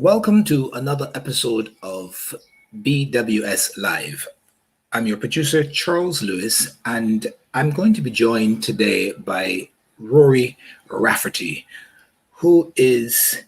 Welcome to another episode of BWS Live. I'm your producer, Charles Lewis, and I'm going to be joined today by Rory Rafferty, who is,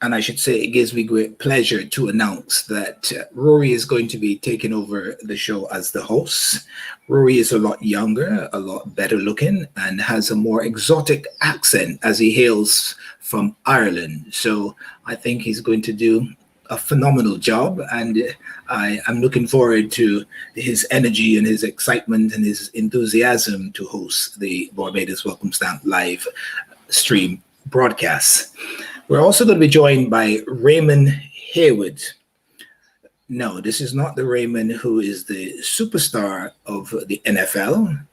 and I should say, it gives me great pleasure to announce that Rory is going to be taking over the show as the host. Rory is a lot younger, a lot better looking, and has a more exotic accent as he hails from Ireland. So I think he's going to do a phenomenal job, and I am looking forward to his energy and his excitement and his enthusiasm to host the Barbados Welcome Stamp live stream broadcast. We're also going to be joined by Raymond Haywood. No, this is not the Raymond who is the superstar of the NFL,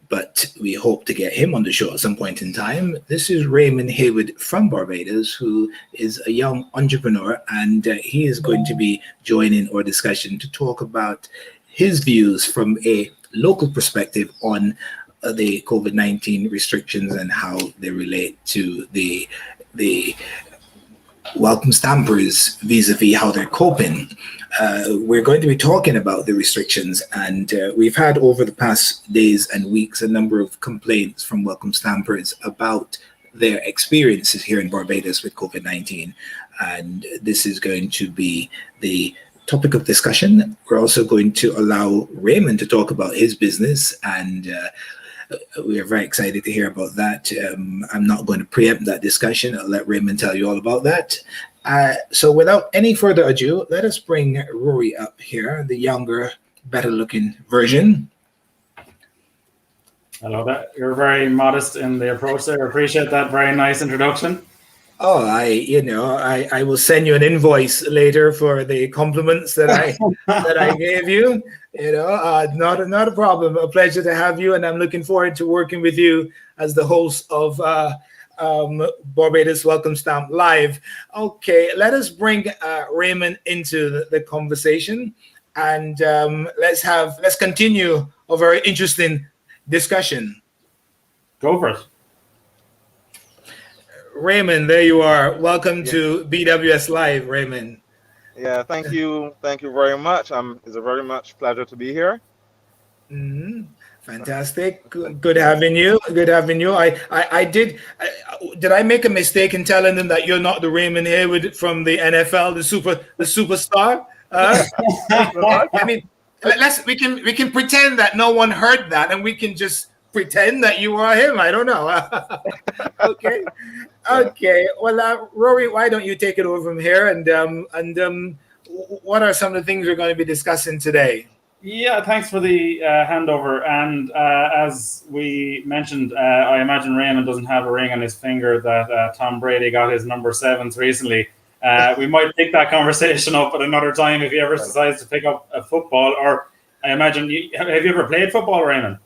but we hope to get him on the show at some point in time. This is Raymond Haywood from Barbados, who is a young entrepreneur, and he is going to be joining our discussion to talk about his views from a local perspective on the COVID-19 restrictions and how they relate to the welcome stampers vis-a-vis how they're coping. We're going to be talking about the restrictions, and we've had over the past days and weeks a number of complaints from welcome stampers about their experiences here in Barbados with COVID-19, and this is going to be the topic of discussion. We're also going to allow Raymond to talk about his business, and we are very excited to hear about that. I'm not going to preempt that discussion. I'll let Raymond tell you all about that. So without any further ado, let us bring Rory up here, the younger, better looking version. Hello there. You're very modest in the approach there. I appreciate that very nice introduction. Oh, I will send you an invoice later for the compliments that I gave you. Not a problem. A pleasure to have you, and I'm looking forward to working with you as the host of Barbados Welcome Stamp Live. Okay, let us bring Raymond into the conversation, and let's continue a very interesting discussion. Go for it. Raymond, there you are. Welcome to BWS Live, Raymond. Yeah, thank you very much. It's a very much pleasure to be here. Mm-hmm. Fantastic. Good having you. Good having you. Did I make a mistake in telling them that you're not the Raymond Haywood from the NFL, the superstar? I mean, we can pretend that no one heard that, and we can just pretend that you are him. I don't know. Okay. Okay. Well, Rory, why don't you take it over from here? And what are some of the things we're going to be discussing today? Yeah, thanks for the handover. And as we mentioned, I imagine Raymond doesn't have a ring on his finger that Tom Brady got his number 7s recently. We might pick that conversation up at another time if he ever decides to pick up a football. Or I imagine, have you ever played football, Raymond?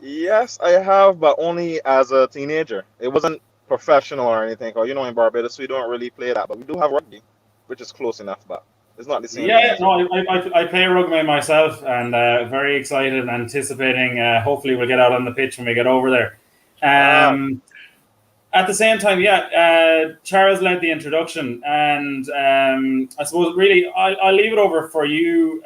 Yes, I have, but only as a teenager. It wasn't professional or anything. Or in Barbados we don't really play that, but we do have rugby, which is close enough, but it's not the same. Yeah, no, I play rugby myself, and very excited and anticipating. Hopefully, we'll get out on the pitch when we get over there. At the same time, Charles led the introduction, and I suppose really I'll leave it over for you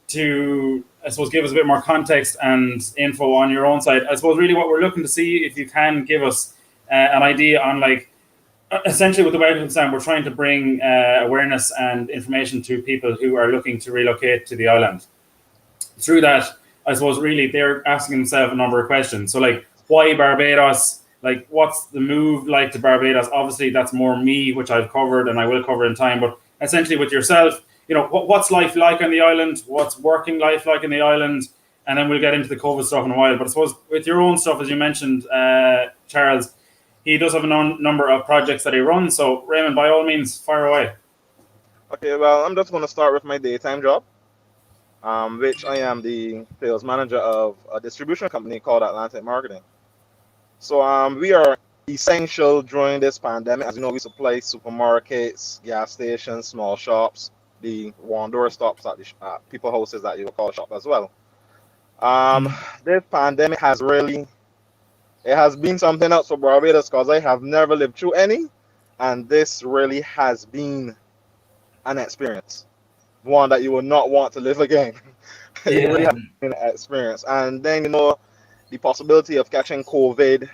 to, I suppose, give us a bit more context and info on your own side. I suppose really what we're looking to see, if you can give us an idea on, essentially with the Welcome Stamp, we're trying to bring awareness and information to people who are looking to relocate to the island. Through that, I suppose really they're asking themselves a number of questions. So why Barbados? What's the move like to Barbados? Obviously, that's more me, which I've covered and I will cover in time. But essentially with yourself, what's life like on the island? What's working life like in the island? And then we'll get into the COVID stuff in a while. But I suppose with your own stuff, as you mentioned, Charles, he does have a number of projects that he runs. So, Raymond, by all means, fire away. Okay, well, I'm just going to start with my daytime job, which I am the sales manager of a distribution company called Atlantic Marketing. So we are essential during this pandemic. As you know, we supply supermarkets, gas stations, small shops, the one-door stops at the people houses that you will call shop as well. This pandemic it has been something else for Barbados because I have never lived through any. And this really has been an experience, one that you will not want to live again. It really Yeah. has been an experience. And then, the possibility of catching COVID,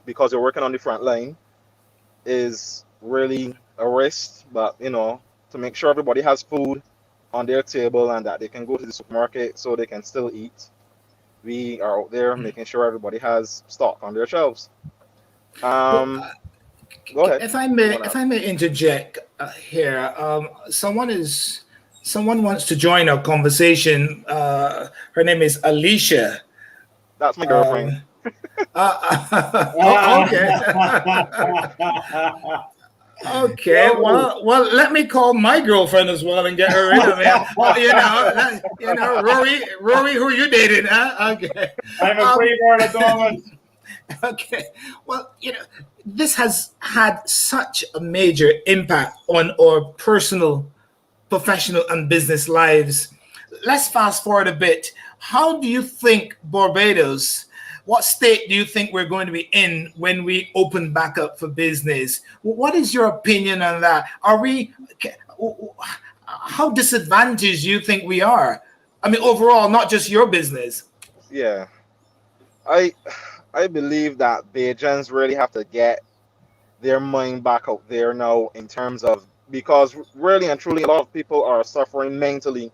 because you're working on the front line, is really a risk. But, to make sure everybody has food on their table and that they can go to the supermarket so they can still eat, we are out there making sure everybody has stock on their shelves. Well, Go ahead. if I may interject here, someone wants to join our conversation. Her name is Alicia. That's my girlfriend. Okay. Okay. Well, let me call my girlfriend as well and get her in. Rory, who are you dating? Huh? Okay. I'm a freeborn at the moment. Okay. Well, this has had such a major impact on our personal, professional, and business lives. Let's fast forward a bit. How do you think Barbados, what state do you think we're going to be in when we open back up for business? What is your opinion on that? How disadvantaged do you think we are? I mean, overall, not just your business. Yeah. I believe that Bajans really have to get their mind back out there now in terms of, because really and truly a lot of people are suffering mentally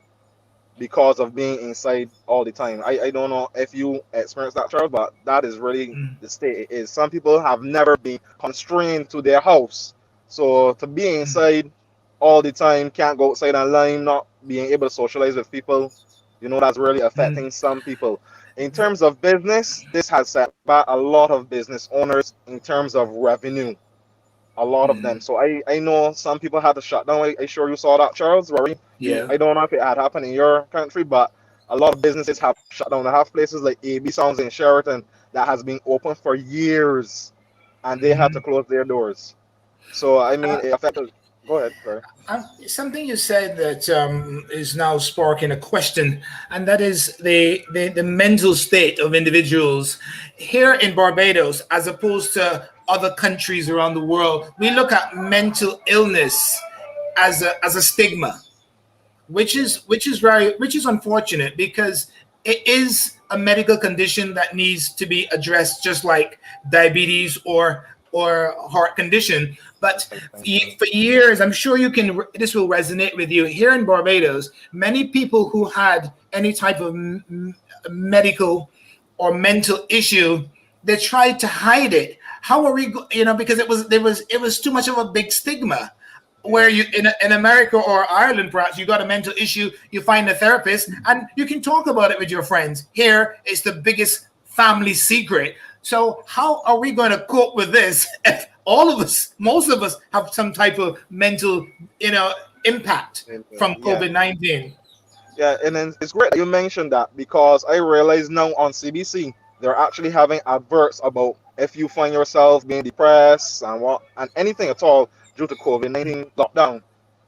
because of being inside all the time. I don't know if you experience that, Charles, but that is really the state it is. Some people have never been constrained to their house. So to be inside all the time, can't go outside and line, not being able to socialize with people, that's really affecting some people. In terms of business, this has set back a lot of business owners in terms of revenue. A lot of them. So I know some people had to shut down. I sure you saw that, Charles, Rory. Yeah. I don't know if it had happened in your country, but a lot of businesses have shut down. I have places like AB Sounds in Sheraton that has been open for years, and they had to close their doors. So I mean, it affected. Go ahead, sorry. Something you said that is now sparking a question, and that is the mental state of individuals here in Barbados, as opposed to other countries around the world. We look at mental illness as a stigma, which is unfortunate, because it is a medical condition that needs to be addressed, just like diabetes or heart condition. But for years, I'm sure this will resonate with you. Here in Barbados, many people who had any type of medical or mental issue, they tried to hide it. How are we, because it was too much of a big stigma. Where you in America or Ireland, perhaps you got a mental issue, you find a therapist and you can talk about it with your friends. Here, it's the biggest family secret. So how are we going to cope with this if most of us have some type of mental, impact from COVID-19? Yeah, and then it's great that you mentioned that, because I realize now on CBC they're actually having adverts about if you find yourself being depressed and anything at all due to COVID-19 lockdown,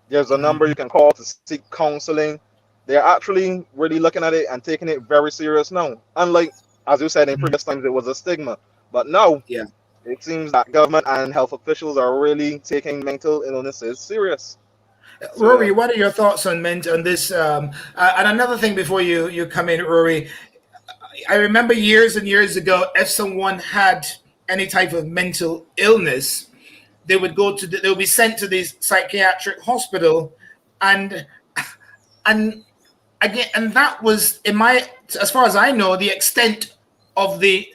there's a number you can call to seek counseling. They're actually really looking at it and taking it very serious now. Unlike, as you said, in previous times, it was a stigma. But now, it seems that government and health officials are really taking mental illnesses serious. Rory, what are your thoughts on this? And another thing before you come in, Rory, I remember years and years ago, if someone had any type of mental illness, they would be sent to this psychiatric hospital, and again, and that was, as far as I know, the extent of the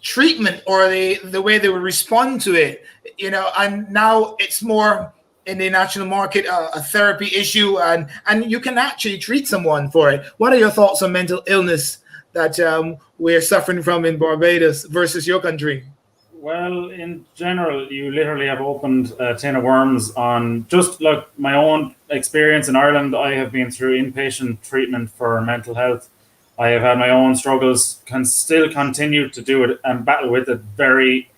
treatment or the way they would respond to it, and now it's more in the national market, a therapy issue, and you can actually treat someone for it. What are your thoughts on mental illness that we're suffering from in Barbados versus your country? Well, in general, you literally have opened a tin of worms on just like my own experience in Ireland. I have been through inpatient treatment for mental health. I have had my own struggles, can still continue to do it and battle with it very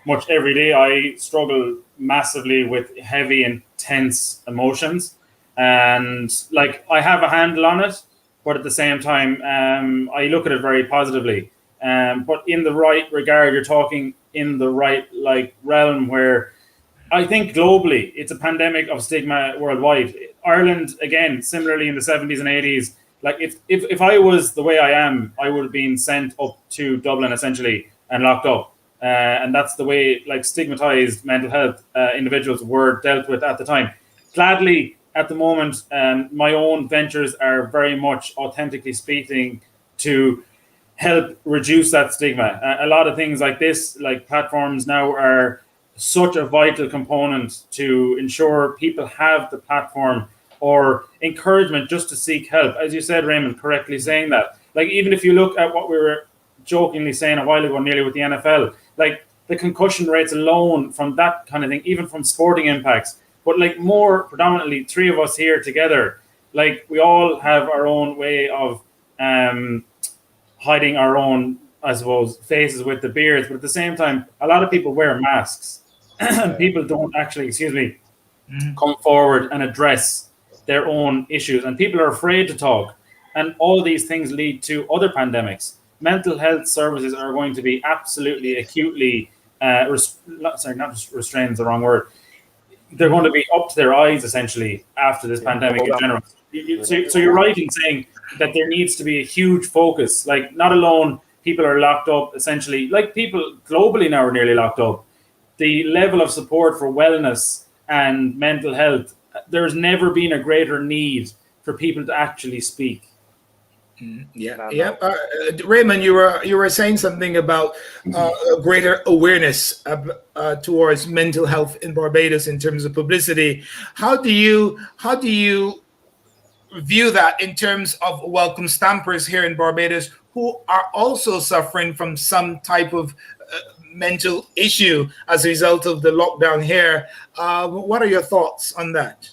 much every day. I struggle massively with heavy, intense emotions. And I have a handle on it, but at the same time, I look at it very positively. But in the right regard, you're talking in the right realm where I think globally, it's a pandemic of stigma worldwide. Ireland, again, similarly in the 70s and 80s, like if I was the way I am, I would have been sent up to Dublin essentially and locked up. And that's the way like stigmatized mental health individuals were dealt with at the time. Gladly, at the moment, my own ventures are very much authentically speaking to help reduce that stigma. A lot of things like this, like platforms now are such a vital component to ensure people have the platform or encouragement just to seek help. As you said, Raymond, correctly saying that. Like, even if you look at what we were jokingly saying a while ago, nearly with the NFL, like the concussion rates alone from that kind of thing, even from sporting impacts, but like more predominantly, three of us here together, like we all have our own way of hiding our own, I suppose, faces with the beards, but at the same time, a lot of people wear masks. And people don't actually, come forward and address their own issues. And people are afraid to talk. And all these things lead to other pandemics. Mental health services are going to be absolutely acutely, not restrained is the wrong word. They're going to be up to their eyes, essentially, after this pandemic in general. So you're right in saying that there needs to be a huge focus. Like, not alone people are locked up, essentially. Like, people globally now are nearly locked up. The level of support for wellness and mental health, there's never been a greater need for people to actually speak. Yeah. Raymond, you were saying something about greater awareness towards mental health in Barbados in terms of publicity. How do you view that in terms of welcome stampers here in Barbados who are also suffering from some type of mental issue as a result of the lockdown here? What are your thoughts on that?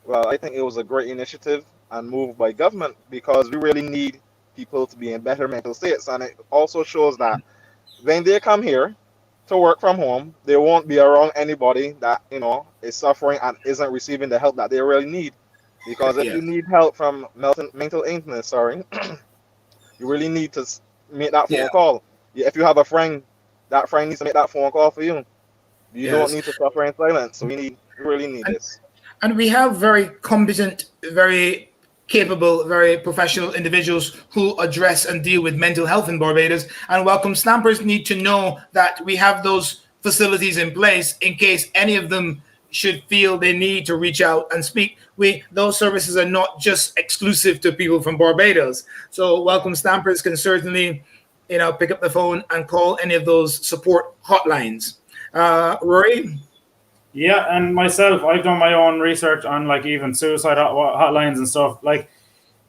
Well, I think it was a great initiative and move by government because we really need people to be in better mental states. And it also shows that when they come here to work from home, they won't be around anybody that, is suffering and isn't receiving the help that they really need. Because if you need help from mental illness, you really need to make that phone call. If you have a friend, that friend needs to make that phone call for you. You don't need to suffer in silence. So we really need this. And we have very competent, very capable, very professional individuals who address and deal with mental health in Barbados. And welcome stampers need to know that we have those facilities in place in case any of them should feel they need to reach out and speak. Those services are not just exclusive to people from Barbados. So welcome stampers can certainly, pick up the phone and call any of those support hotlines. Rory? Yeah, and myself, I've done my own research on like even suicide hotlines and stuff. Like,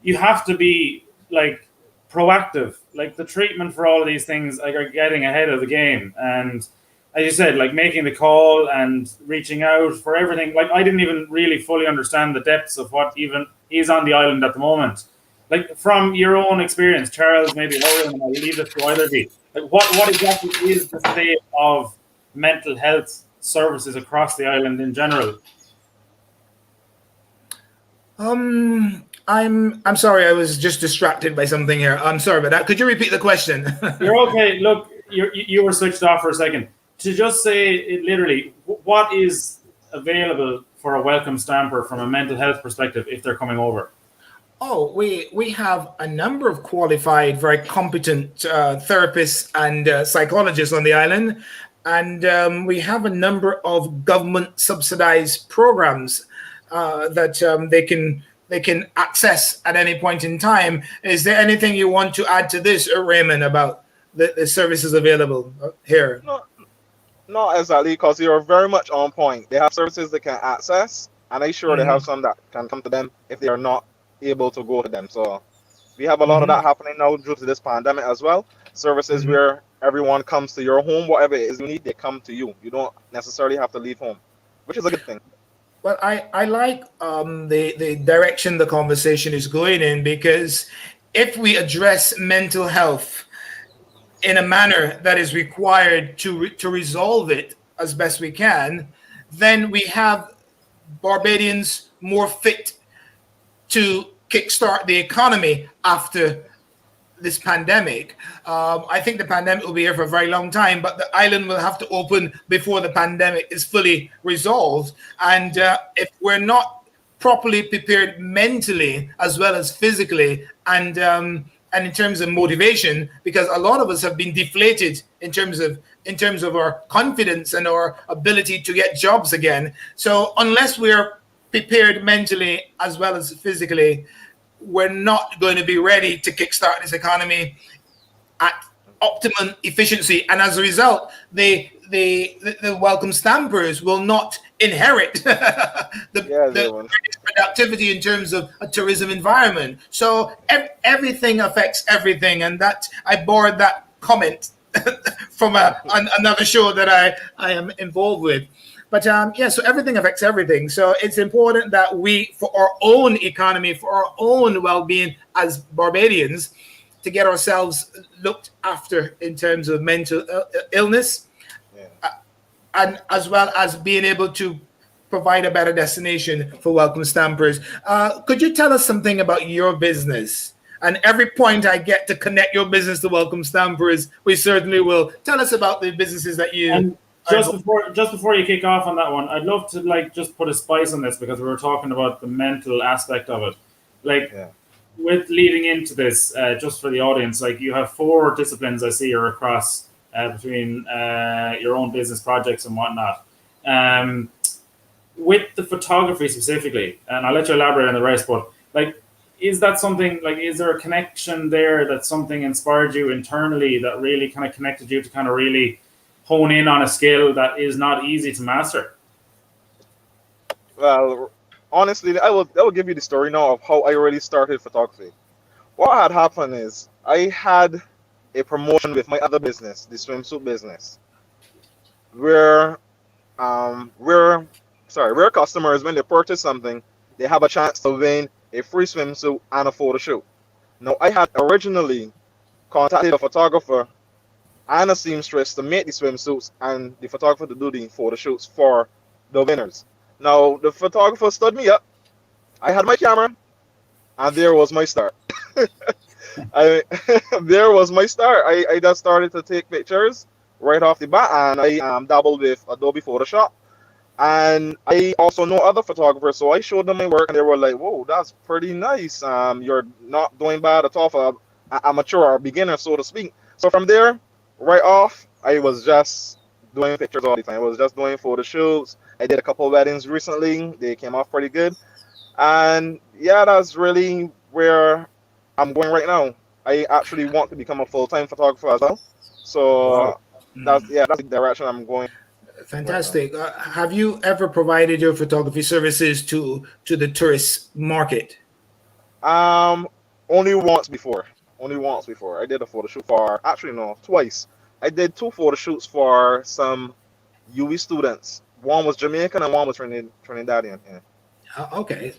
you have to be like proactive. Like, the treatment for all of these things are getting ahead of the game. And as you said, like making the call and reaching out for everything. Like, I didn't even really fully understand the depths of what even is on the island at the moment. Like, from your own experience, Charles, maybe Rory, and I'll leave it to either of you. Like, what exactly is the state of mental health services across the island in general? I'm sorry, I was just distracted by something here. I'm sorry about that. Could you repeat the question? You're okay. Look, you were switched off for a second. To just say it literally, what is available for a welcome stamper from a mental health perspective if they're coming over? Oh, we have a number of qualified, very competent therapists and psychologists on the island. And we have a number of government subsidized programs that they can access at any point in time. Is there anything you want to add to this, Raymond, about the services available here? Not exactly, because you're very much on point. They have services they can access, and I'm sure they have some that can come to them if they are not able to go to them. So we have a lot of that happening now due to this pandemic as well. Services where everyone comes to your home, whatever it is you need, they come to you. You don't necessarily have to leave home, which is a good thing. Well, I like the direction the conversation is going in, because if we address mental health in a manner that is required to resolve it as best we can, then we have Barbadians more fit to kickstart the economy after this pandemic. I think the pandemic will be here for a very long time, but the island will have to open before the pandemic is fully resolved. And if we're not properly prepared mentally as well as physically, and in terms of motivation, because a lot of us have been deflated in terms of our confidence and our ability to get jobs again. So unless we're prepared mentally as well as physically, we're not going to be ready to kickstart this economy at optimum efficiency. And as a result, the welcome stampers will not inherit the productivity in terms of a tourism environment. So everything affects everything. And that I borrowed that comment from another show that I am involved with. But so everything affects everything. So it's important that we, for our own economy, for our own well-being as Barbadians, to get ourselves looked after in terms of mental illness, and as well as being able to provide a better destination for welcome stampers. Could you tell us something about your business? And every point I get to connect your business to welcome stampers, we certainly will. Tell us about the businesses that you... And just before you kick off on that one, I'd love to just put a spice on this, because we were talking about the mental aspect of it. With leading into this, just for the audience, you have 4 disciplines I see are across between your own business projects and whatnot. With the photography specifically, and I'll let you elaborate on the rest, but is that something, is there a connection there that something inspired you internally that really kind of connected you to kind of really hone in on a skill that is not easy to master? Well, honestly, I will give you the story now of how I really started photography. What had happened is I had a promotion with my other business, the swimsuit business, where customers, when they purchase something, they have a chance to win a free swimsuit and a photo shoot. Now, I had originally contacted a photographer and a seamstress to make the swimsuits, and the photographer to do the photo shoots for the winners. Now, the photographer stood me up. I had my camera, and there was my start. There was my start. I just started to take pictures right off the bat, and I dabbled with Adobe Photoshop. And I also know other photographers, so I showed them my work, and they were like, "Whoa, that's pretty nice. You're not doing bad at all for an amateur or beginner, so to speak." So from there, right off, I was just doing pictures all the time. I was just doing photo shoots. I did a couple of weddings recently. They came off pretty good. And yeah, that's really where I'm going right now. I actually want to become a full-time photographer as well. So that's the direction I'm going. Fantastic. Have you ever provided your photography services to the tourist market? Only once before. I did a photo shoot twice. I did 2 photo shoots for some UWI students. One was Jamaican and one was Trinidadian. Yeah. Okay.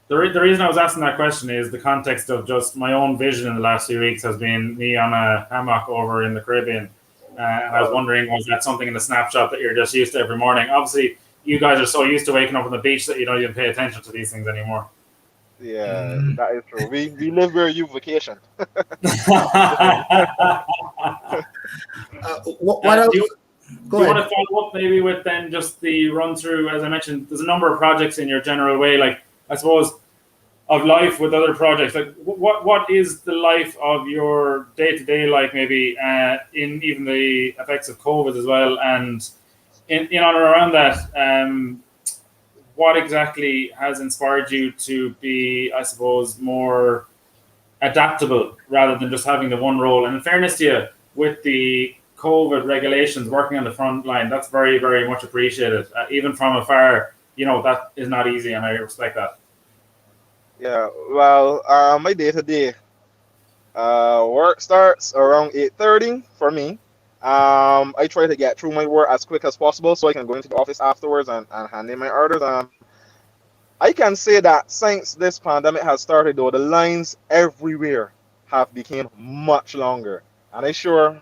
The reason I was asking that question is the context of just my own vision in the last few weeks has been me on a hammock over in the Caribbean. And I was wondering, was that something in the snapshot that you're just used to every morning? Obviously, you guys are so used to waking up on the beach that you don't even pay attention to these things anymore. Yeah, that is true. We live where you vacation. What else? Do you want to follow up maybe with then just the run through? As I mentioned, there's a number of projects in your general way, I suppose, of life with other projects. What is the life of your day-to-day life, maybe in even the effects of COVID as well, and in on or around that? What exactly has inspired you to be, I suppose, more adaptable rather than just having the one role? And in fairness to you, with the COVID regulations, working on the front line, that's very, very much appreciated. Even from afar, that is not easy, and I respect that. Yeah, well, my day-to-day work starts around 8:30 for me. I try to get through my work as quick as possible so I can go into the office afterwards and hand in my orders. I can say that since this pandemic has started, though, the lines everywhere have become much longer. And I'm sure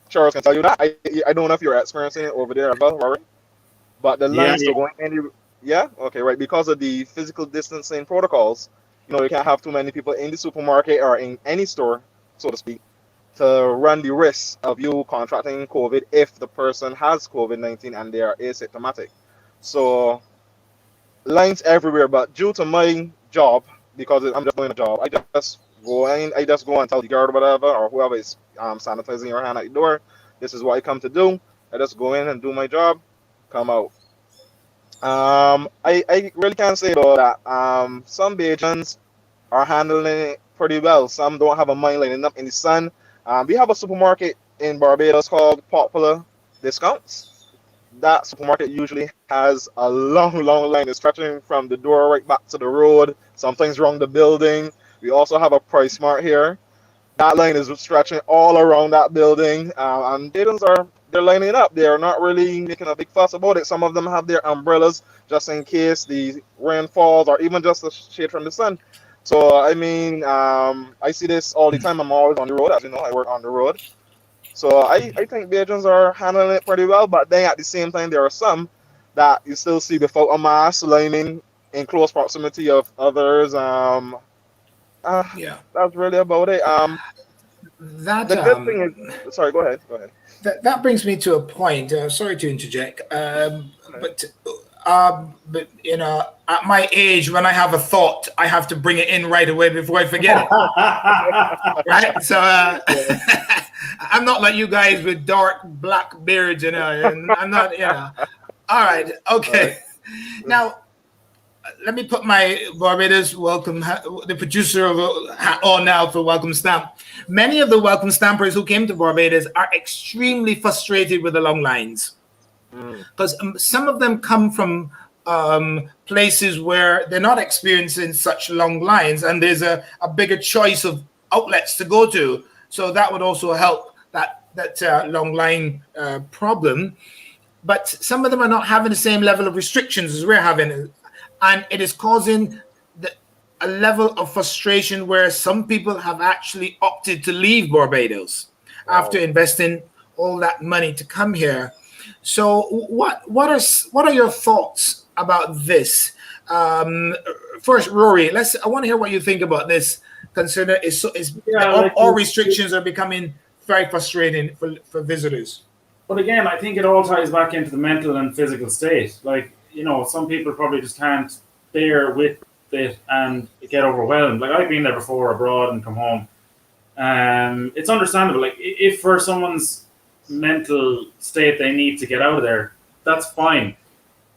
Charles can tell you that. I don't know if you're experiencing it over there as well, Rory. But the lines are going any... Yeah? Okay, right. Because of the physical distancing protocols, You can't have too many people in the supermarket or in any store, so to speak, to run the risk of you contracting COVID if the person has COVID-19 and they are asymptomatic. So lines everywhere, but due to my job, because I'm just doing a job, I just go and tell the guard or whatever, or whoever is sanitizing your hand at the door, this is what I come to do. I just go in and do my job, come out. I really can't say though that some Bajans are handling it pretty well. Some don't have a mind lining up in the sun. We have a supermarket in Barbados called Popular Discounts. That supermarket usually has a long, long line. It's stretching from the door right back to the road. Sometimes around the building. We also have a Price Mart here. That line is stretching all around that building, and they're lining up. They're not really making a big fuss about it. Some of them have their umbrellas just in case the rain falls or even just the shade from the sun. So I mean, I see this all the time. I'm always on the road, as you know. I work on the road. So I think Bajans are handling it pretty well, but then at the same time, there are some that you still see without a mask lining in close proximity of others. Yeah. That's really about it. That The good thing is, sorry, go ahead. that brings me to a point. Sorry to interject, but at my age, when I have a thought, I have to bring it in right away before I forget it. Right? So I'm not like you guys with dark black beards, and I'm not. All right, okay. Now, let me put my Barbados welcome, the producer of on now for Welcome Stamp. Many of the Welcome Stampers who came to Barbados are extremely frustrated with the long lines, because some of them come from places where they're not experiencing such long lines, and there's a bigger choice of outlets to go to. So that would also help that long line problem. But some of them are not having the same level of restrictions as we're having. And it is causing a level of frustration where some people have actually opted to leave Barbados after investing all that money to come here. So what are your thoughts about this? First, Rory, I want to hear what you think about this. Consider all restrictions are becoming very frustrating for visitors. But again, I think it all ties back into the mental and physical state. Like, some people probably just can't bear with it and get overwhelmed. Like, I've been there before abroad and come home. It's understandable. Like, if for someone's mental state they need to get out of there, that's fine.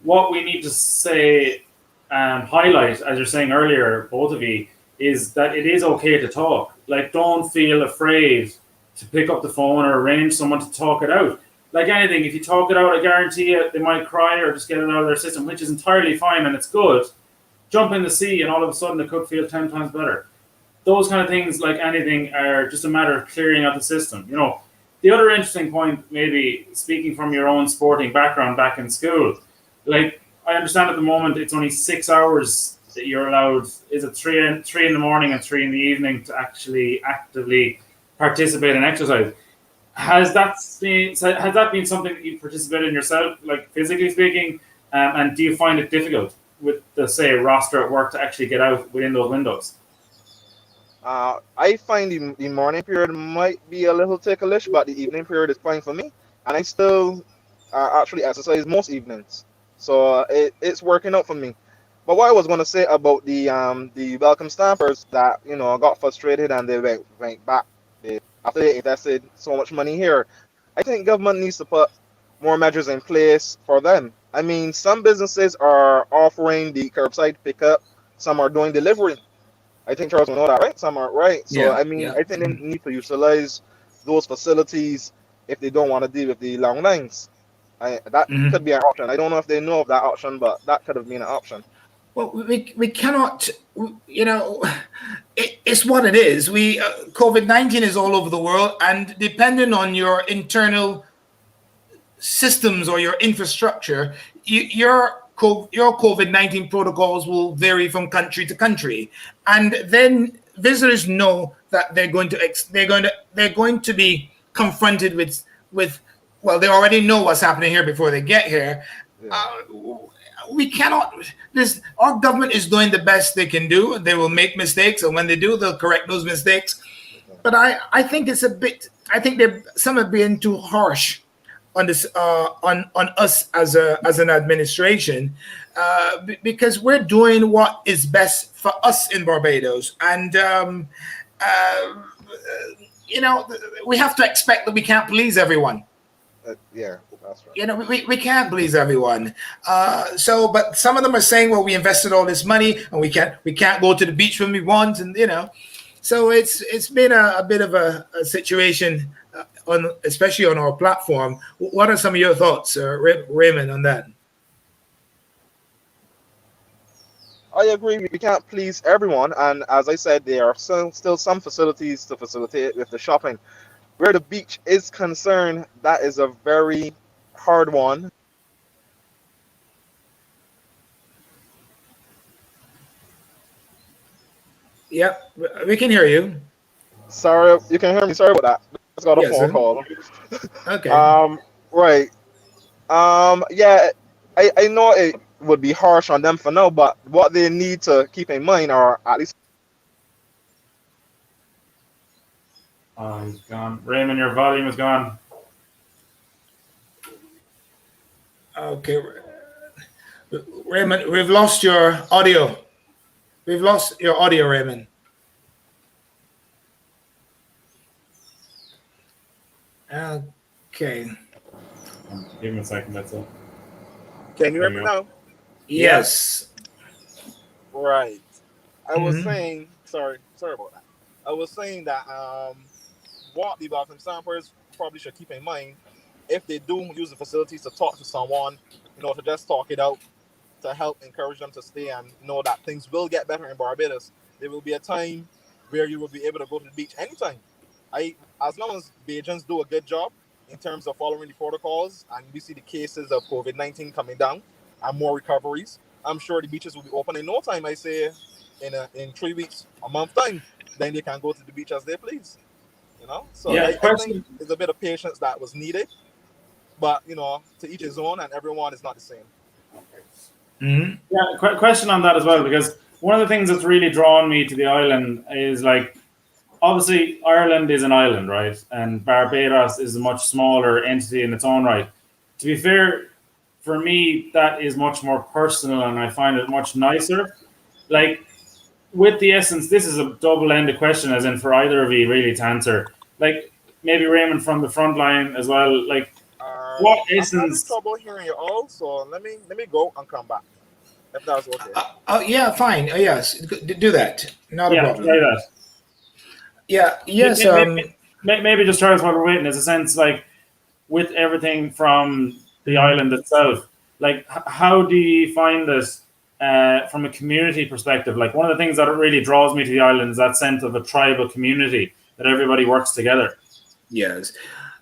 What we need to say, highlight, as you're saying earlier, both of you, is that it is okay to talk. Like, don't feel afraid to pick up the phone or arrange someone to talk it out. Like anything, if you talk it out, I guarantee you they might cry or just get it out of their system, which is entirely fine and it's good. Jump in the sea and all of a sudden it could feel 10 times better. Those kind of things, like anything, are just a matter of clearing out the system. The other interesting point, maybe speaking from your own sporting background back in school, like, I understand at the moment it's only 6 hours that you're allowed. Is it 3 in the morning and 3 in the evening to actually actively participate in exercise? Has that been something that you participated in yourself, like physically speaking, and do you find it difficult with the, say, roster at work to actually get out within those windows? I find the morning period might be a little ticklish, but the evening period is fine for me, and I still actually exercise most evenings, so it's working out for me. But what I was going to say about the welcome stampers that got frustrated and they went back. After they invested so much money here, I think government needs to put more measures in place for them. I mean, some businesses are offering the curbside pickup, some are doing delivery. I think Charles will know that, right? Some aren't, right? So, I think they need to utilize those facilities if they don't want to deal with the long lines. That could be an option. I don't know if they know of that option, but that could have been an option. Well, we cannot, it's what it is. COVID-19 is all over the world, and depending on your internal systems or your infrastructure, your COVID-19 protocols will vary from country to country, and then visitors know that they're going to be confronted with well, they already know what's happening here before they get here. we cannot. Our government is doing the best they can do. They will make mistakes, and when they do, they'll correct those mistakes. But I think it's a bit. I think some are being too harsh on this on us as an administration, because we're doing what is best for us in Barbados, and we have to expect that we can't please everyone. Yeah, that's right. We can't please everyone. But some of them are saying, well, we invested all this money and we can't go to the beach when we want, and so it's been a bit of a situation especially on our platform. What are some of your thoughts, Raymond, on that? I agree. We can't please everyone, and as I said, there are still some facilities to facilitate with the shopping. Where the beach is concerned, that is a very hard one. Yeah, we can hear you. Sorry, you can hear me. Sorry about that. I just got a Yes, phone sir. call. Okay. Right. Yeah, I know it would be harsh on them for now, but what they need to keep in mind, or at least. Oh, he's gone. Raymond, your volume is gone. Okay, Raymond, we've lost your audio. We've lost your audio, Raymond. Okay. Give him a second, that's all. Can you hear me now? Yes. Right. I was Mhm. saying, sorry about that. I was saying that what the Balkan Stampers probably should keep in mind, if they do use the facilities to talk to someone, to just talk it out, to help encourage them to stay and know that things will get better in Barbados. There will be a time where you will be able to go to the beach anytime. As long as Bajans do a good job in terms of following the protocols, and we see the cases of COVID-19 coming down and more recoveries, I'm sure the beaches will be open in no time. I say in 3 weeks, a month time, then they can go to the beach as they please. So Yeah, I think there's a bit of patience that was needed, but to each his own, and everyone is not the same. Mm-hmm. Yeah, question on that as well, because one of the things that's really drawn me to the island is, like, obviously Ireland is an island, right? And Barbados is a much smaller entity in its own right. To be fair, for me, that is much more personal, and I find it much nicer. Like, with the essence, this is a double-ended question, as in for either of you really to answer. Like, maybe Raymond from the front line as well. Like, what essence? I'm having trouble hearing you all, so let me go and come back, if that's okay. Yeah, fine. Yes, do that. Not a problem. Try that. Yeah. Yes. Maybe just Charles, while we're waiting, is a sense, like, with everything from the island itself, like, how do you find this from a community perspective? Like, one of the things that really draws me to the island is that sense of a tribal community, that everybody works together. Yes,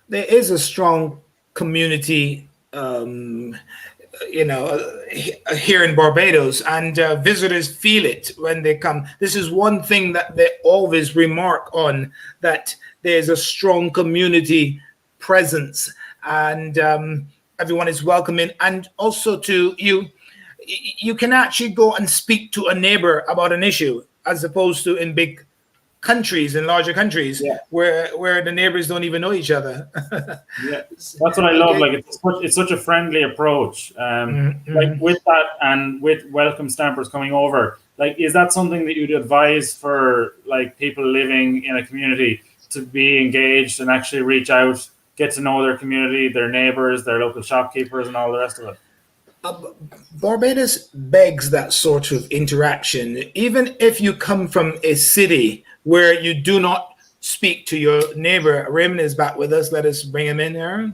there is a strong community, here in Barbados, and visitors feel it when they come. This is one thing that they always remark on, that there's a strong community presence, and everyone is welcoming. And also, you can actually go and speak to a neighbor about an issue, as opposed to in big countries, in larger countries, where the neighbors don't even know each other. Yeah, that's what I love. Like, it's such a friendly approach. Like, with that, and with welcome stampers coming over, like, is that something that you'd advise for, like, people living in a community to be engaged and actually reach out, get to know their community, their neighbors, their local shopkeepers, and all the rest of it? Barbados begs that sort of interaction, even if you come from a city where you do not speak to your neighbor. Raymond is back with us. Let us bring him in here.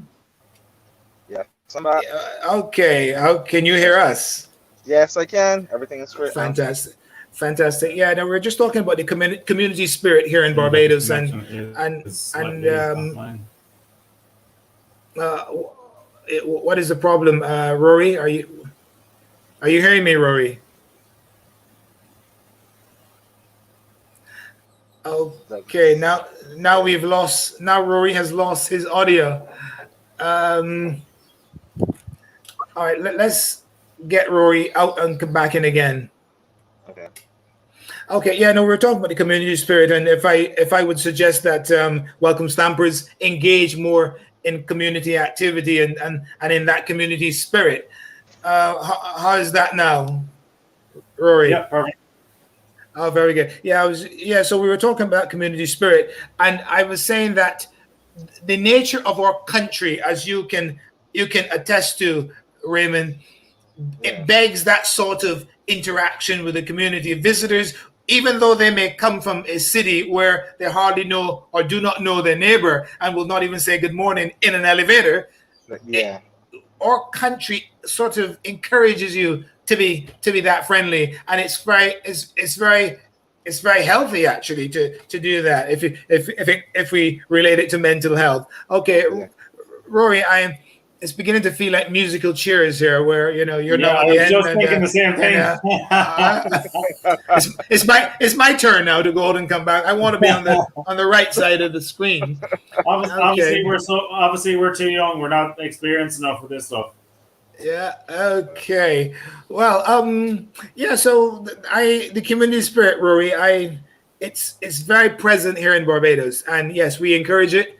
Yeah, somebody. Okay. Can you hear us? Yes, I can. Everything is straight. Fantastic. Yeah, no, we're just talking about the community spirit here in Barbados, what is the problem, Rory? Are you hearing me, Rory? Okay, now we've lost. Now Rory has lost his audio. All right, let's get Rory out and come back in again. Okay. Okay, yeah, no, we're talking about the community spirit, and if I would suggest that Welcome Stampers engage more in community activity and in that community spirit. How is that now, Rory? Yeah, perfect. Oh, very good. Yeah. So we were talking about community spirit, and I was saying that the nature of our country, as you can attest to, Raymond, Yeah. it begs that sort of interaction with the community. Visitors, even though they may come from a city where they hardly know or do not know their neighbor and will not even say good morning in an elevator, Yeah. our country sort of encourages you to be that friendly, and it's very healthy actually to do that if we relate it to mental health. Okay, Yeah. Rory, it's beginning to feel like musical chairs here, where you're Yeah, now I at the was end. just thinking the same thing. It's my turn now to go out and come back. I want to be on the right side of the screen. Obviously, we're too young. We're not experienced enough with this stuff. Yeah. Okay. Well. Yeah. So the community spirit, Rory. It's very present here in Barbados, and yes, we encourage it.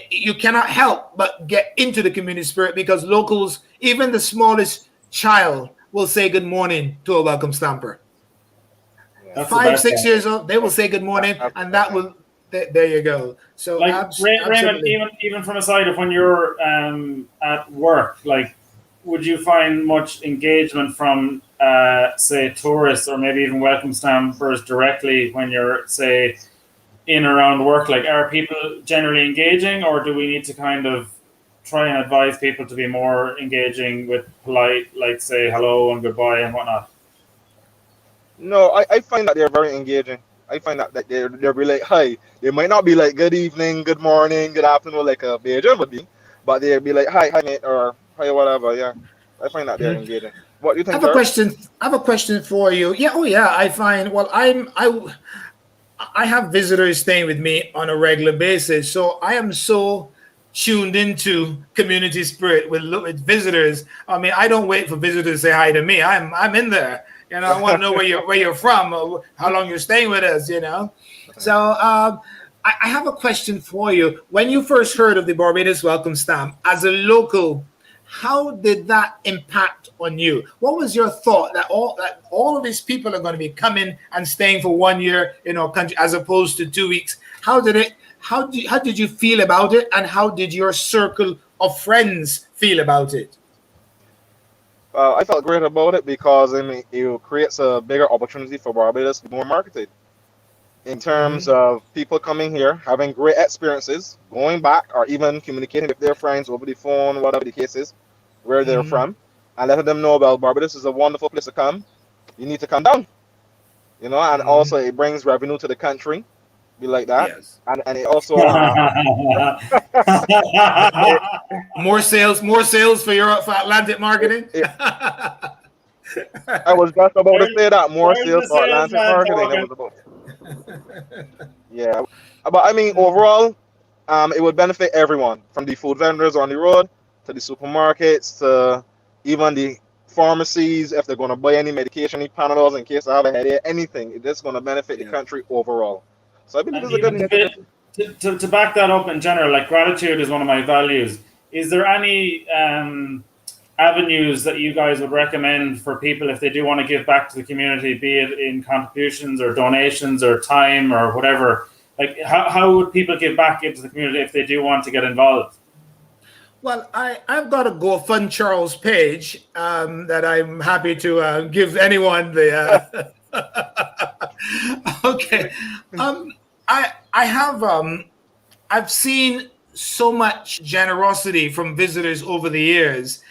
You cannot help but get into the community spirit because locals, even the smallest child, will say good morning to a welcome stamper. Yeah. 5, 6 years old, they will say good morning, and that will. There you go. So, Like Raymond, absolutely. even from a side of when you're at work, like, would you find much engagement from say tourists or maybe even welcome stampers directly when you're, say, in around work? Like, are people generally engaging, or do we need to kind of try and advise people to be more engaging with polite, like say hello and goodbye and whatnot? No, I find that they're very engaging. I find that they're be like hi. They might not be like good evening, good morning, good afternoon like a Bajan would be, but they'll be like hi mate or hi whatever. Yeah, I find that they're engaging. What do you I think, have a Jared? question. I have a question for you. Yeah. Oh, yeah. I find. Well, I have visitors staying with me on a regular basis, so I am so tuned into community spirit with visitors. I mean, I don't wait for visitors to say hi to me. I'm in there. I want to know where you're from, or how long you're staying with us. So I have a question for you. When you first heard of the Barbados Welcome Stamp as a local, how did that impact on you? What was your thought that all of these people are going to be coming and staying for 1 year in our country as opposed to 2 weeks? How did you feel about it, and how did your circle of friends feel about it? I felt great about it because I mean it creates a bigger opportunity for Barbados to be more marketed in terms of people coming here, having great experiences, going back, or even communicating with their friends over the phone, whatever the case is, where they're from, and letting them know about Barbados is a wonderful place to come. You need to come down, and also it brings revenue to the country, be like that, Yes. and it also More sales for Atlantic marketing. I was just about to say that more There's sales the for Atlantic salesman marketing. I talking. was about. Yeah, but I mean overall, it would benefit everyone from the food vendors on the road to the supermarkets to even the pharmacies if they're going to buy any medication, any Panadols in case I have a headache, anything. It's just going to benefit the country overall. So I believe And it's a good even initiative. to back that up in general, like gratitude is one of my values. Is there any avenues that you guys would recommend for people if they do want to give back to the community, be it in contributions or donations or time or whatever? Like, how would people give back into the community if they do want to get involved? Well, I've got a GoFund Charles page that I'm happy to give anyone the. Okay, I have I've seen so much generosity from visitors over the years,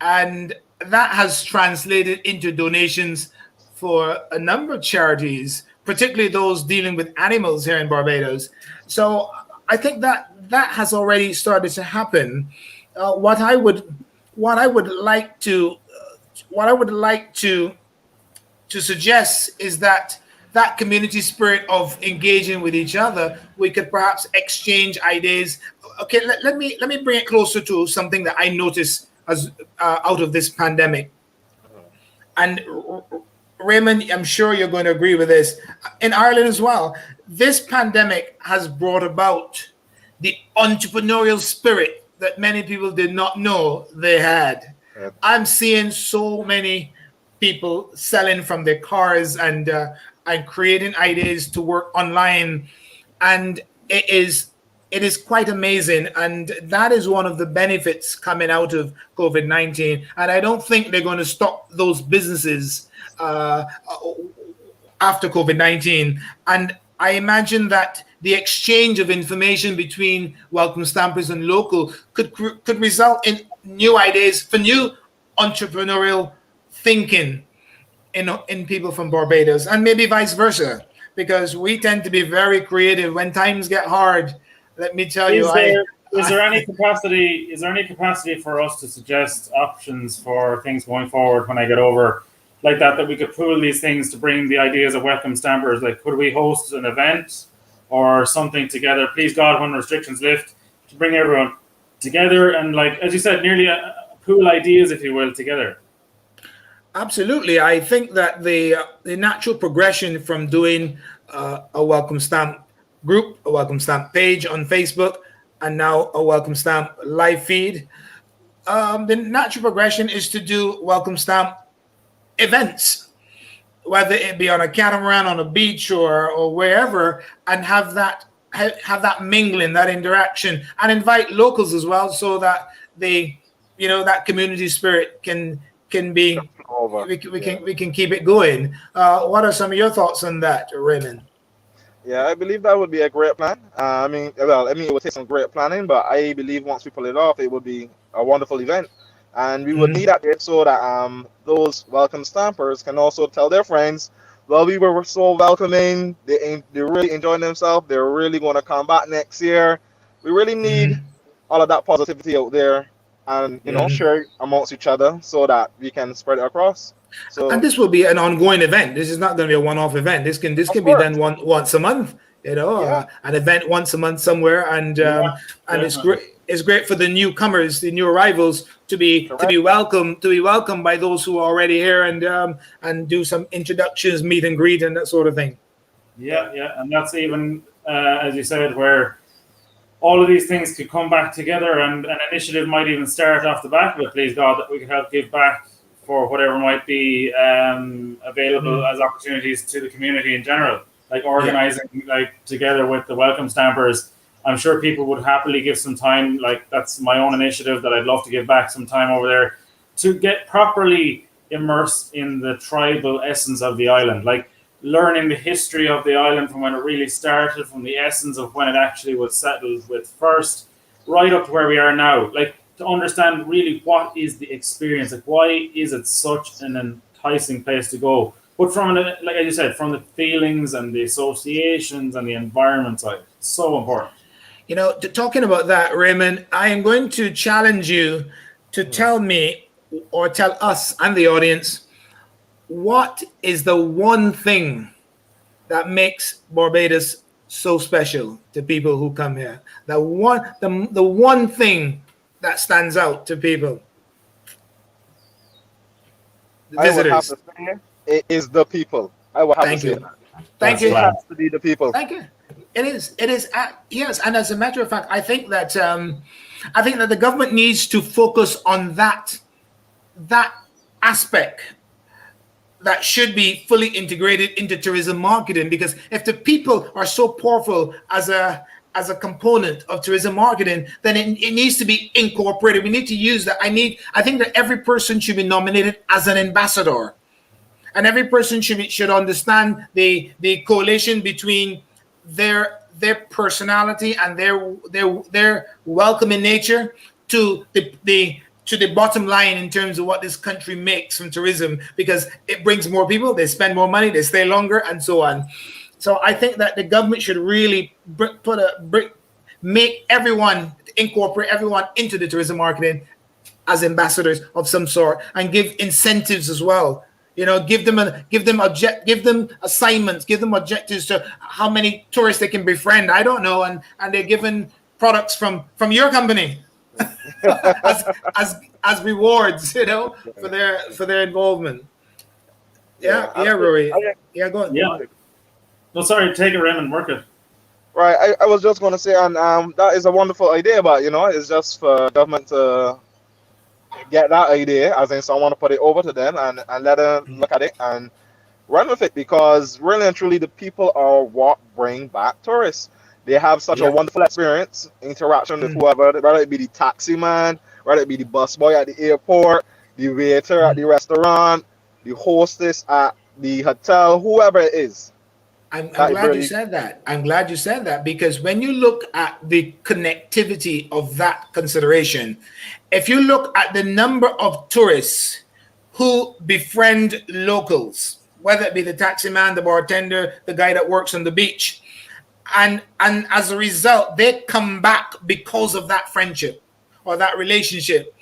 and that has translated into donations for a number of charities, particularly those dealing with animals here in Barbados. So I think that has already started to happen. What I would like to suggest is that community spirit of engaging with each other, we could perhaps exchange ideas. Okay, let me bring it closer to something that I noticed as out of this pandemic. And Raymond, I'm sure you're going to agree with this. In Ireland as well, this pandemic has brought about the entrepreneurial spirit that many people did not know they had. I'm seeing so many people selling from their cars and creating ideas to work online, and it is quite amazing, and that is one of the benefits coming out of COVID-19. And I don't think they're going to stop those businesses after COVID-19. And I imagine that the exchange of information between welcome stampers and local could result in new ideas for new entrepreneurial thinking in people from Barbados, and maybe vice versa, because we tend to be very creative when times get hard. Let me tell you, is there any capacity for us to suggest options for things going forward when I get over like that we could pool these things to bring the ideas of welcome stampers? Like, could we host an event or something together, please God, when restrictions lift, to bring everyone together and, like, as you said, nearly pool ideas, if you will, together? Absolutely. I think that the natural progression from doing a welcome stamp group, a welcome stamp page on Facebook, and now a welcome stamp live feed, the natural progression is to do welcome stamp events, whether it be on a catamaran, on a beach, or wherever, and have that mingling, that interaction, and invite locals as well, so that that community spirit can be over. We can keep it going. What are some of your thoughts on that, Raymond? Yeah, I believe that would be a great plan. It would take some great planning, but I believe once we pull it off, it would be a wonderful event. And we would need that there so that those welcome stampers can also tell their friends, well, we were so welcoming, they're really enjoying themselves, they're really going to come back next year. We really need all of that positivity out there, and share amongst each other so that we can spread it across. So, and this will be an ongoing event. This is not going to be a one-off event. This can be done once a month. An event once a month somewhere, and it's great. It's great for the newcomers, the new arrivals, to be welcomed by those who are already here, and do some introductions, meet and greet, and that sort of thing. Yeah, and that's even as you said, where all of these things could come back together, and an initiative might even start off the back of it, please God, that we could help give back for whatever might be available as opportunities to the community in general, like organizing together with the welcome stampers. I'm sure people would happily give some time, like that's my own initiative that I'd love to give back some time over there to get properly immersed in the tribal essence of the island, like learning the history of the island from when it really started, from the essence of when it actually was settled with first, right up to where we are now, like to understand really what is the experience, like why is it such an enticing place to go, but from, like as you said, from the feelings and the associations and the environment side. So important. Talking about that, Raymond, I am going to challenge you to tell me, or tell us and the audience, what is the one thing that makes Barbados so special to people who come here? The one thing that stands out to people. The visitors. I would have to say it is the people. I would have to say that. Thank you. It has to be the people. Thank you. It is. Yes, and as a matter of fact, I think that the government needs to focus on that aspect that should be fully integrated into tourism marketing. Because if the people are so powerful as a component of tourism marketing, then it needs to be incorporated. We need to use that. I think that every person should be nominated as an ambassador, and every person should understand the correlation between their personality and their welcoming nature to the bottom line in terms of what this country makes from tourism, because it brings more people, they spend more money, they stay longer, and so on. So I think that the government should really incorporate everyone into the tourism marketing as ambassadors of some sort, and give incentives as well. Give them assignments, give them objectives to how many tourists they can befriend. I don't know, and they're given products from your company as rewards, for their involvement. Rory. Yeah, go on. Yeah. No, sorry, take it, Raymond. Work it. Right, I was just going to say, and that is a wonderful idea, but it's just for government to get that idea, as in someone to put it over to them and let them look at it and run with it, because really and truly the people are what bring back tourists. They have such a wonderful experience, interaction with whoever, whether it be the taxi man, whether it be the bus boy at the airport, the waiter at the restaurant, the hostess at the hotel, whoever it is. I'm glad you said that. I'm glad you said that, because when you look at the connectivity of that consideration, if you look at the number of tourists who befriend locals, whether it be the taxi man, the bartender, the guy that works on the beach, and as a result, they come back because of that friendship or that relationship.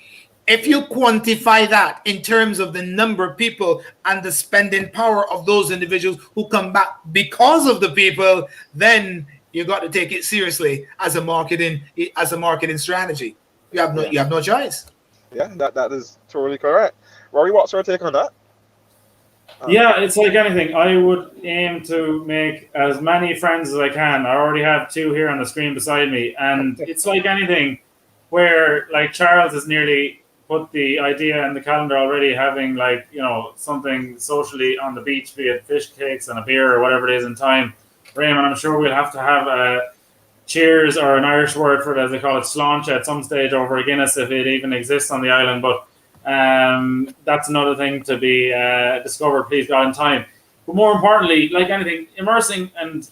If you quantify that in terms of the number of people and the spending power of those individuals who come back because of the people, then you got to take it seriously as a marketing strategy. You have no choice. Yeah, that is totally correct. Rory, what's your take on that? Yeah, it's like anything. I would aim to make as many friends as I can. I already have 2 here on the screen beside me, and it's like anything where, like, Charles has nearly put the idea in the calendar already, having, like, something socially on the beach, be it fish cakes and a beer or whatever it is in time. Raymond, I'm sure we'll have to have a cheers, or an Irish word for it, as they call it, sláinte, at some stage over a Guinness, if it even exists on the island. But that's another thing to be discovered, please God, in time. But more importantly, like anything, immersing and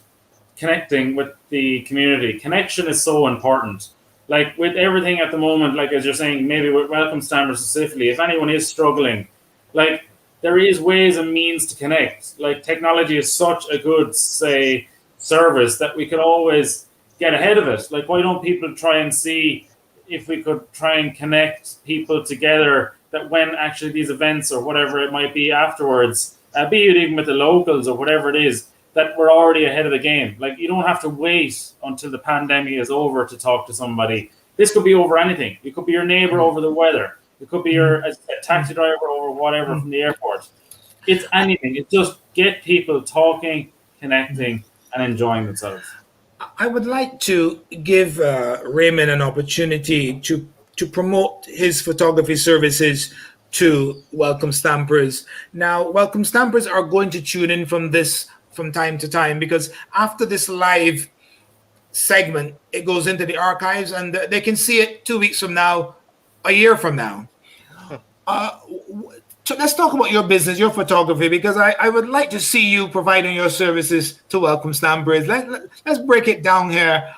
connecting with the community. Connection is so important. Like with everything at the moment, like as you're saying, maybe with Welcome Stampers specifically, if anyone is struggling, like there is ways and means to connect. Like technology is such a good, say, service that we could always get ahead of it. Like, why don't people try and see if we could try and connect people together, that when actually these events or whatever it might be afterwards, be it even with the locals or whatever it is, that we're already ahead of the game. Like, you don't have to wait until the pandemic is over to talk to somebody. This could be over anything. It could be your neighbor over the weather. It could be your a taxi driver over whatever from the airport. It's anything. It's just get people talking, connecting, and enjoying themselves. I would like to give Raymond an opportunity to promote his photography services to Welcome Stampers. Now, Welcome Stampers are going to tune in from time to time, because after this live segment, it goes into the archives and they can see it 2 weeks from now, a year from now. Let's talk about your business, your photography, because I would like to see you providing your services to Welcome Stampers. Let's break it down here.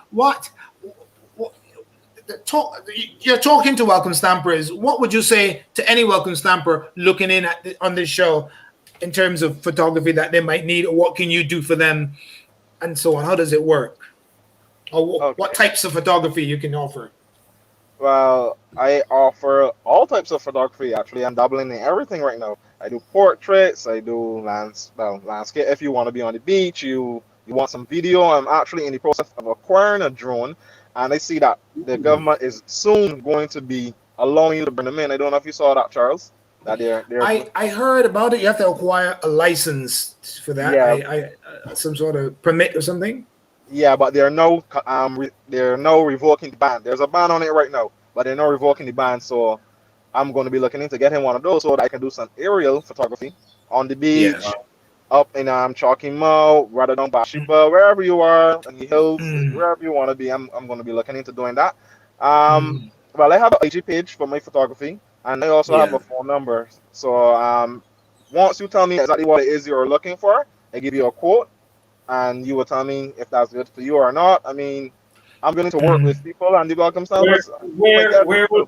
You're talking to Welcome Stampers. What would you say to any Welcome Stamper looking in on this show in terms of photography that they might need, or what can you do for them, and so on? How does it work? Or what types of photography you can offer? Well, I offer all types of photography. Actually, I'm dabbling in everything right now. I do portraits. I do landscape. If you want to be on the beach, you want some video, I'm actually in the process of acquiring a drone, and I see that the government is soon going to be allowing you to bring them in. I don't know if you saw that, Charles. That I heard about it. You have to acquire a license for that. Yeah. Some sort of permit or something. Yeah, but they're no revoking the ban. There's a ban on it right now, but they're not revoking the ban. So I'm going to be looking into getting one of those so that I can do some aerial photography on the beach, up in Chalky Mouth, rather than Bathsheba, wherever you are, in the hills, wherever you want to be. I'm going to be looking into doing that. Well, I have an IG page for my photography, and I also have a phone number. So once you tell me exactly what it is you're looking for, I give you a quote, and you will tell me if that's good for you or not. I mean, I'm willing to work with people and the Welcome Stampers. Where will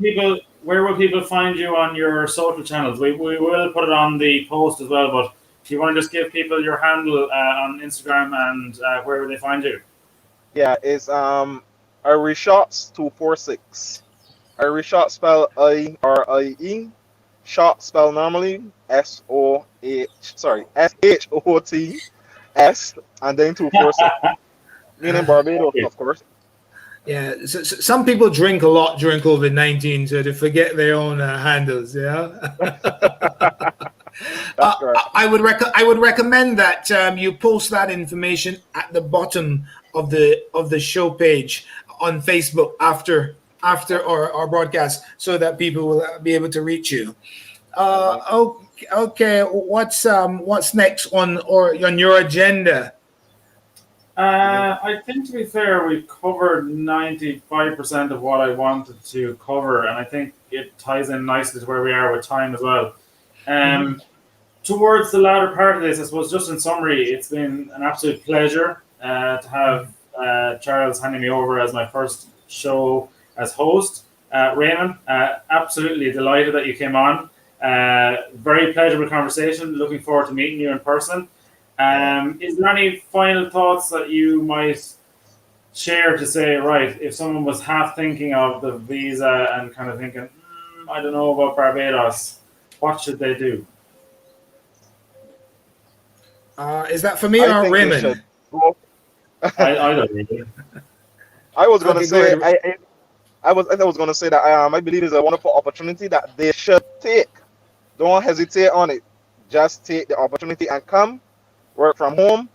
people find you on your social channels? We will put it on the post as well, but if you want to just give people your handle on Instagram and where will they find you? Yeah, it's Irish Shots 246. Irish Shot spell IRIE. Shot spell normally SHOTS, and then 246. Meaning Barbados, of course. Yeah, so some people drink a lot during COVID-19, so they forget their own handles. Yeah. That's correct. I would recommend that you post that information at the bottom of the show page on Facebook after our broadcast, so that people will be able to reach you. Okay. What's next on your agenda? I think, to be fair, we covered 95% of what I wanted to cover, and I think it ties in nicely to where we are with time as well. Towards the latter part of this, I suppose, just in summary, it's been an absolute pleasure to have Charles handing me over as my first show as host. Raymond, absolutely delighted that you came on. Very pleasurable conversation. Looking forward to meeting you in person. Is there any final thoughts that you might share to say, right, if someone was half thinking of the visa and kind of thinking, I don't know about Barbados, what should they do? Is that for me or Raymond? I don't really. I was going to Okay, say, go ahead. I was going to say that I believe it's a wonderful opportunity that they should take. Don't hesitate on it. Just take the opportunity and come work from home.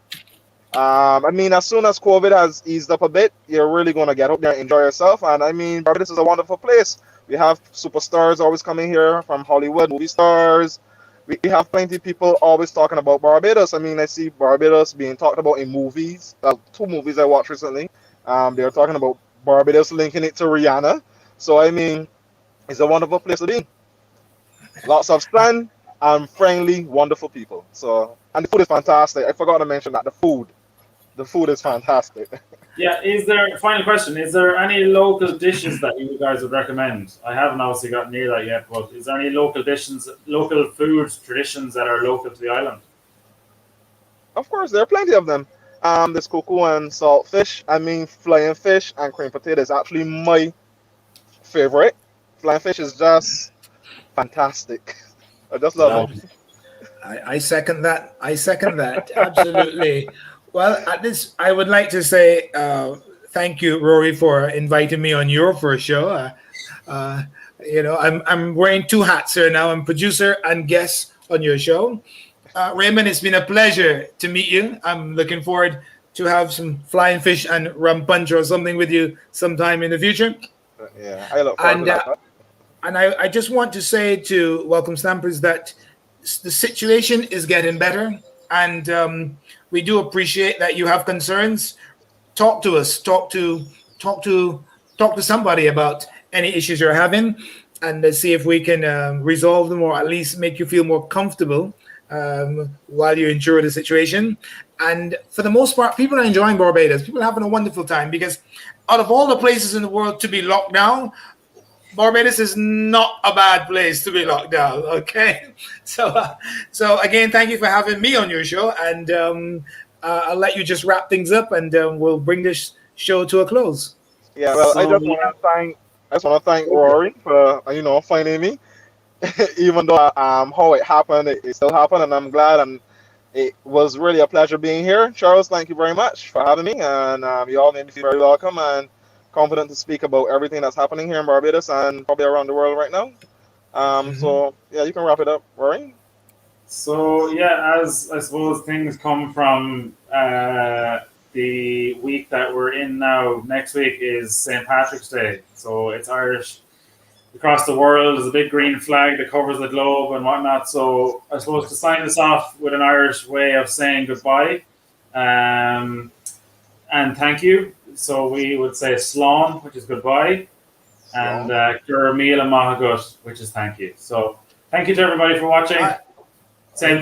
I mean, as soon as COVID has eased up a bit, you're really going to get out there and enjoy yourself. And I mean, Barbados is a wonderful place. We have superstars always coming here from Hollywood, movie stars. We have plenty of people always talking about Barbados. I mean, I see Barbados being talked about in movies. 2 movies I watched recently. They're talking about Barbados linking it to Rihanna. So, I mean, it's a wonderful place to be. Lots of sun and friendly, wonderful people. So, and the food is fantastic. I forgot to mention that the food is fantastic. Yeah, final question, is there any local dishes that you guys would recommend? I haven't obviously gotten near that yet, but is there any local food traditions that are local to the island? Of course, there are plenty of them. There's cocoa and salt fish. I mean, flying fish and cream potato is actually my favorite. Flying fish is just fantastic. I just love it. I second that. Absolutely. Well, at this, I would like to say thank you, Rory, for inviting me on your first show. I'm wearing 2 hats here now. I'm producer and guest on your show. Raymond, it's been a pleasure to meet you. I'm looking forward to have some flying fish and rum punch or something with you sometime in the future. Yeah, I look forward to that. And I just want to say to Welcome Stampers that the situation is getting better, and we do appreciate that you have concerns. Talk to us. Talk to somebody about any issues you're having, and let's see if we can resolve them, or at least make you feel more comfortable while you endure the situation. And for the most part, people are enjoying Barbados. People are having a wonderful time, because out of all the places in the world to be locked down, Barbados is not a bad place to be locked down. Okay, so again, thank you for having me on your show, and I'll let you just wrap things up, and we'll bring this show to a close. Yeah, well, I just want to thank Rory for finding me. Even though how it happened, it still happened, and I'm glad, and it was really a pleasure being here. Charles, thank you very much for having me, and you all made me feel very welcome and confident to speak about everything that's happening here in Barbados and probably around the world right now. So yeah, you can wrap it up, Rory. So yeah, as I suppose things come from the week that we're in now, next week is St. Patrick's Day. So it's Irish across the world. There's a big green flag that covers the globe and whatnot. So I suppose to sign this off with an Irish way of saying goodbye and thank you. So we would say slán, which is goodbye, and Gur Míle Maith Agat, which is thank you. So thank you to everybody for watching. Same time.